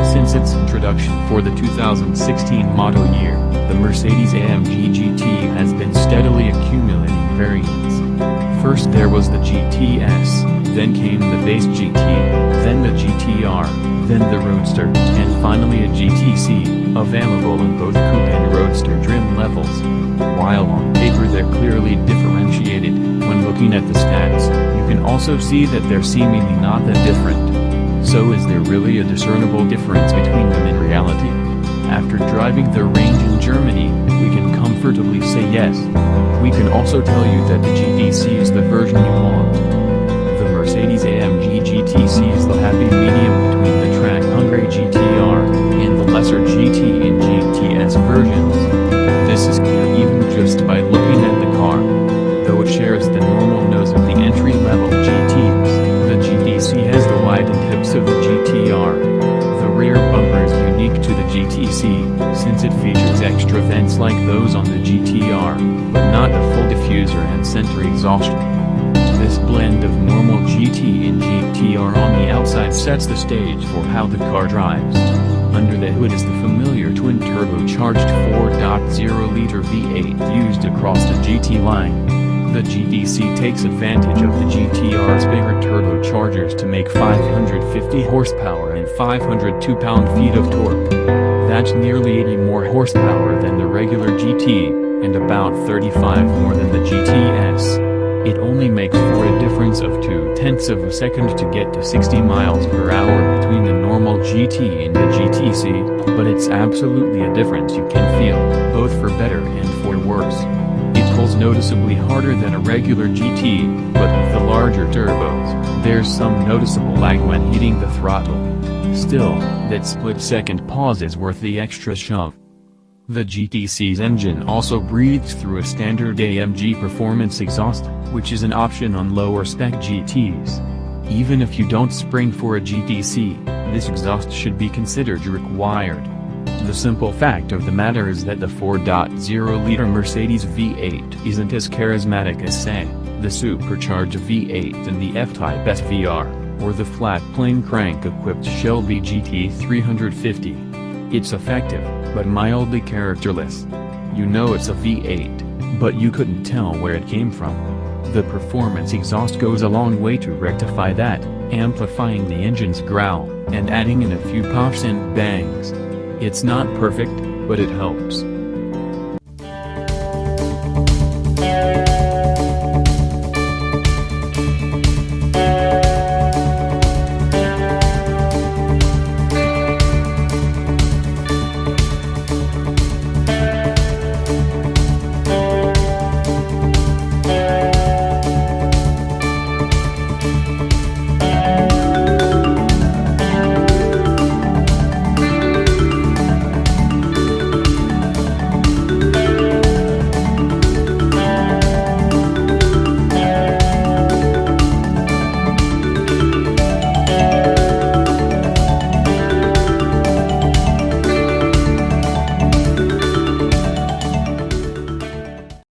Since its introduction for the 2016 model year, the Mercedes-AMG GT has been steadily accumulating variants. First there was the GTS, then came the base GT, then the GTR, then the Roadster, and finally a GT C, available in both coupe and roadster trim levels. While on paper they're clearly differentiated, when looking at the stats, you can also see that they're seemingly not that different. So is there really a discernible difference between them in reality? After driving the range in Germany, we can comfortably say yes. We can also tell you that the GT C is the version you want. The Mercedes-AMG GT C is the happy medium between the track-hungry GTR and the lesser GT and GTS versions. This is clear even just by looking at the car. Though it shares the normal nose of the entry-level GTs, the GT C has the widened hips of the GTR. The rear bumper is unique to the GT C, since it features extra vents like those on the GTR, but not a full diffuser and center exhaust. This blend of normal GT and GTR on the outside sets the stage for how the car drives. Under the hood is the familiar twin-turbocharged 4.0-liter V8 used across the GT line. The GT C takes advantage of the GTR's bigger turbochargers to make 550 horsepower and 502 pound-feet of torque. That's nearly 80 more horsepower than the regular GT, and about 35 more than the GTS. It only makes for a difference of 0.2 of a second to get to 60 miles per hour between the normal GT and the GT C, but it's absolutely a difference you can feel, both for better and for worse. It pulls noticeably harder than a regular GT, but with the larger turbos, there's some noticeable lag when hitting the throttle. Still, that split-second pause is worth the extra shove. The GT C's engine also breathes through a standard AMG performance exhaust, which is an option on lower-spec GTs. Even if you don't spring for a GT C, this exhaust should be considered required. The simple fact of the matter is that the 4.0-liter Mercedes V8 isn't as charismatic as, say, the supercharged V8 in the F-Type SVR, or the flat-plane crank-equipped Shelby GT 350. It's effective, but mildly characterless. You know it's a V8, but you couldn't tell where it came from. The performance exhaust goes a long way to rectify that, amplifying the engine's growl, and adding in a few puffs and bangs. It's not perfect, but it helps.